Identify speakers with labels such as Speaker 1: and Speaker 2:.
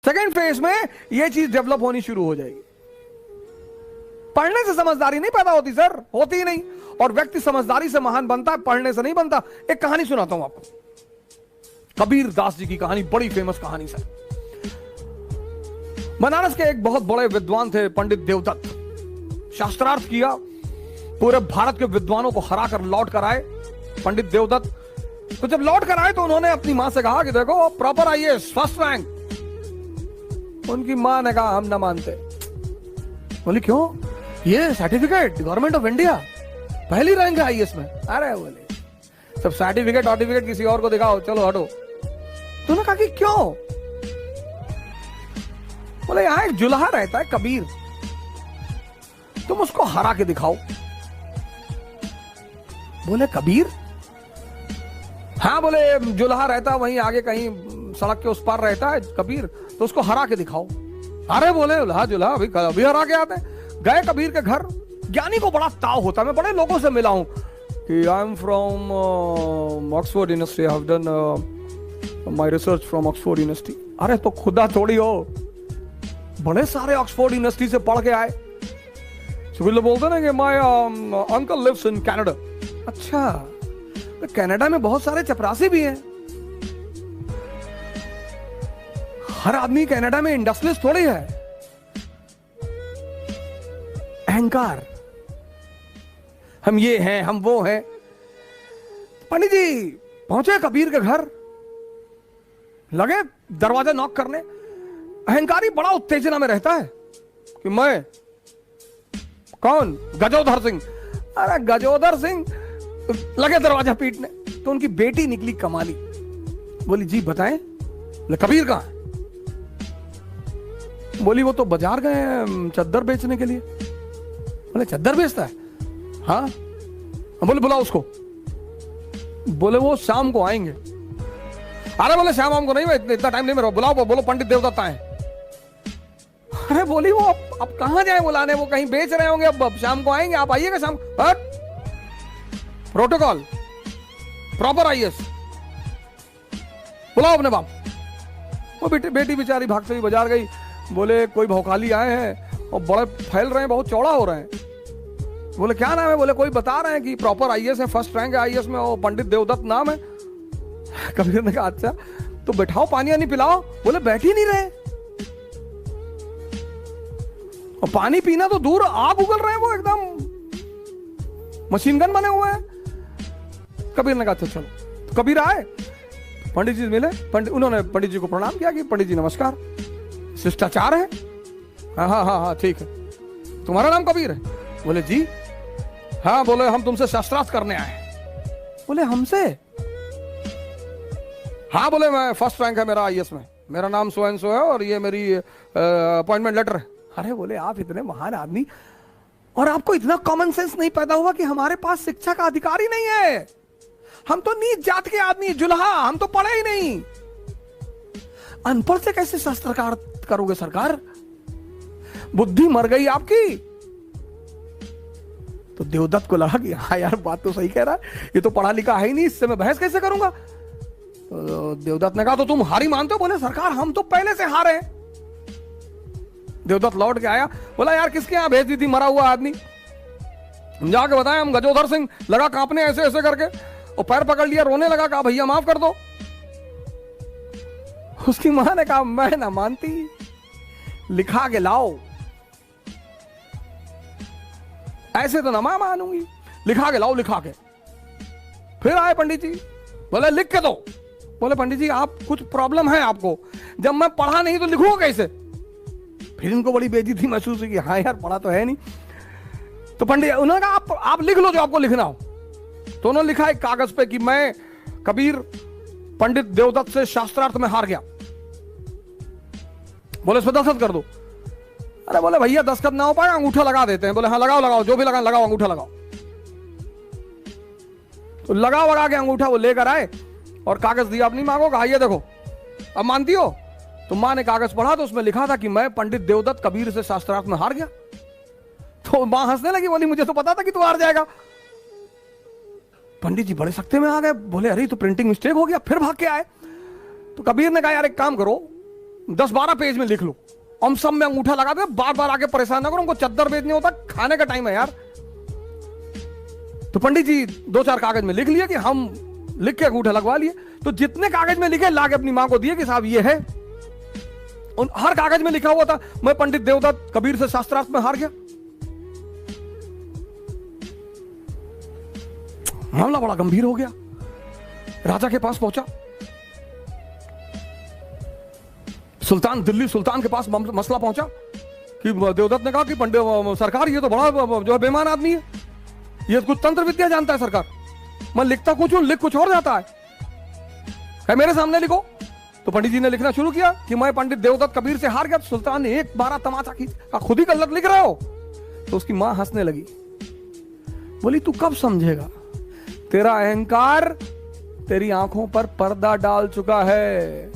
Speaker 1: Second phase में यह चीज डेवलप होनी शुरू हो जाएगी। पढ़ने से समझदारी नहीं पैदा होती सर, होती ही नहीं। और व्यक्ति समझदारी से महान बनता है, पढ़ने से नहीं बनता। एक कहानी सुनाता हूं आपको, कबीर दास जी की कहानी, बड़ी फेमस कहानी सर। बनारस के एक बहुत बड़े विद्वान थे पंडित देवदत्त। शास्त्रार्थ किया, पूरे भारत के विद्वानों को हरा कर लौट कर आए पंडित देवदत्त। तो जब लौट कर आए तो उन्होंने अपनी मां से कहा कि देखो प्रॉपर आईएएस फर्स्ट रैंक। उनकी मां ने कहा हम ना मानते। बोली क्यों? ये सर्टिफिकेट गवर्नमेंट ऑफ इंडिया पहली रैंक है आईएएस में। अरे बोले सब सर्टिफिकेट किसी और को दिखाओ, चलो हटो। तो उन्होंने कहा कि क्यों? बोले यहां एक जुल्हा रहता है कबीर, तुम उसको हरा के दिखाओ। बोले कबीर? हाँ बोले जुल्हा रहता है वहीं आगे कहीं सड़क के उस पार रहता है कबीर, तो उसको हरा के दिखाओ। अरे बोले जुल्हा अभी हरा के आते। गए कबीर के घर। ज्ञानी को बड़ा ताव होता है, मैं बड़े लोगों से मिला हूं कि I am from Oxford university, I have done my research from Oxford university. अरे तो खुदा थोड़ी हो, बड़े सारे ऑक्सफोर्ड यूनिवर्सिटी से पढ़ के आए। तो बोलते ना कि my uncle lives in Canada. अच्छा, तो कनाडा में बहुत सारे चपरासी भी हैं। हर आदमी कनाडा में इंडस्ट्रियलिस्ट थोड़ी है। अहंकार, हम ये हैं, हम वो हैं। पंडित जी पहुंचे कबीर के घर, लगे दरवाजा नॉक करने। अहंकारी बड़ा उत्तेजना में रहता है कि मैं कौन? गजोधर सिंह। अरे गजोधर सिंह, लगे दरवाजा पीटने। तो उनकी बेटी निकली कमाली, बोली जी बताएं। बोले कबीर कहां है? बोली वो तो बाजार गए हैं चद्दर बेचने के लिए। बोले चद्दर बेचता है? हाँ। बोले बुलाओ उसको। बोले वो शाम को आएंगे। अरे बोले शाम को नहीं, मैं इतना टाइम नहीं मेरा, बुलाओ, बोलो पंडित देवदत्त आए। अरे बोली वो अब कहां जाए बुलाने, वो कहीं बेच रहे होंगे, अब शाम को आएंगे, आप आइएगा शाम। प्रोटोकॉल प्रॉपर आईएएस, बुलाओ अपने बाप। वो बेटी बेचारी भागते हुई बाजार गई। बोले कोई भौकाली आए हैं और बड़े फैल रहे हैं, बहुत चौड़ा हो रहे हैं। बोले क्या नाम है? बोले कोई बता रहे हैं कि प्रॉपर आईएएस है, फर्स्ट रैंक है आईएएस में, वो पंडित देवदत्त नाम है। कबीर ने कहा अच्छा तो बैठाओ, पानी नहीं पिलाओ। बोले बैठ ही नहीं रहे, और पानी पीना तो दूर, आग उगल रहे हैं, वो एकदम मशीन गन बने हुए हैं। कबीर ने कहा अच्छा चलो। तो कबीर आए, पंडित जी मिले। उन्होंने पंडित जी को प्रणाम किया कि पंडित जी नमस्कार, शिष्टाचार है। हाँ हाँ हाँ हाँ ठीक है, तुम्हारा नाम कबीर है? बोले जी। हाँ। बोले हम तुमसे शास्त्रार्थ करने आए। बोले हमसे? हाँ। बोले मैं फर्स्ट रैंक है मेरा आईएएस में, मेरा नाम सो एंड सो है और ये मेरी अपॉइंटमेंट लेटर है। अरे बोले आप इतने महान आदमी और आपको इतना कॉमन सेंस नहीं पैदा हुआ कि हमारे पास शिक्षा का अधिकार ही नहीं है? हम तो नीच जात के आदमी, जुल्हा, हम तो पढ़े ही नहीं। अनपढ़ से कैसे शास्त्रकार करोगे सरकार? बुद्धि मर गई आपकी। तो देवदत्त को लगा कि हाँ यार बात तो सही कह रहा है, ये तो पढ़ा लिखा है ही नहीं, इससे मैं बहस कैसे करूंगा। तो देवदत्त ने कहा तो तुम हारी मानते हो? बोले सरकार हम तो पहले से हारे हैं। देवदत्त लौट के आया, बोला यार किसके यहां भेज दी थी मरा हुआ आदमी? जाके बताया हम गजोधर सिंह। लगा कांपने ऐसे ऐसे करके, और पैर पकड़ लिया, रोने लगा, कहा भैया माफ कर दो। उसकी मां ने कहा मैं ना मानती, लिखा के लाओ। ऐसे तो ना मैं मानूंगी, लिखा के लाओ, लिखा के। फिर आए पंडित जी, बोले लिख के दो। बोले पंडित जी आप कुछ प्रॉब्लम है आपको, जब मैं पढ़ा नहीं तो लिखूंगा कैसे? फिर इनको बड़ी बेइज्जती महसूस हुई कि हाँ यार पढ़ा तो है नहीं। तो पंडित उन्होंने कहा आप लिख लो जो आपको लिखना हो। तो उन्होंने लिखा एक कागज पे कि मैं कबीर पंडित देवदत्त से शास्त्रार्थ में हार गया। बोले इसमें दस्तखत कर दो। अरे बोले भैया दस्तखत ना हो पाए, अंगूठा लगा देते हैं। बोले हाँ लगाओ लगाओ, जो भी लगा लगाओ, अंगूठा लगाओ। तो लगा के अंगूठा वो लेकर आए और कागज दिया अपनी मां को, कहा ये देखो अब मानती हो? तो मां ने कागज पढ़ा तो उसमें लिखा था कि मैं पंडित देवदत्त कबीर से शास्त्रार्थ में हार गया। तो मां हंसने लगी, बोली मुझे तो पता था कि तू हार जाएगा। पंडित जी बड़े सख्ते में आ गए, बोले अरे तो प्रिंटिंग मिस्टेक हो गया। फिर भाग के आए। तो कबीर ने कहा यार एक काम करो, 10-12 पेज में लिख लो, हम सब में अंगूठा लगा दे, बार बार आके परेशान ना करो, हमको चद्दर बेचने होता, खाने का टाइम है यार। तो पंडित जी 2-4 कागज में लिख लिया कि हम लिख के अंगूठा लगवा लिए। तो जितने कागज में लिखे लाके अपनी मां को दिए कि साहब ये है। और हर कागज में लिखा हुआ था मैं पंडित देवदत्त कबीर से शास्त्रार्थ में हार गया। मामला बड़ा गंभीर हो गया, राजा के पास पहुंचा, सुल्तान, दिल्ली सुल्तान के पास मसला पहुंचा कि देवदत्त ने कहा कि पंडित सरकार ये तो बड़ा जो है बेईमान आदमी है, ये कुछ तंत्र विद्या जानता है सरकार, मैं लिखता कुछ हूं लिख कुछ और जाता है मेरे सामने लिखो। तो पंडित जी ने लिखना शुरू किया कि मैं पंडित देवदत्त कबीर से हार गया। सुल्तान ने एक बारा तमाचा खींचा, खुद ही गलत लिख रहे हो। तो उसकी मां हंसने लगी, बोली तू कब समझेगा, तेरा अहंकार तेरी आंखों पर पर्दा डाल चुका है।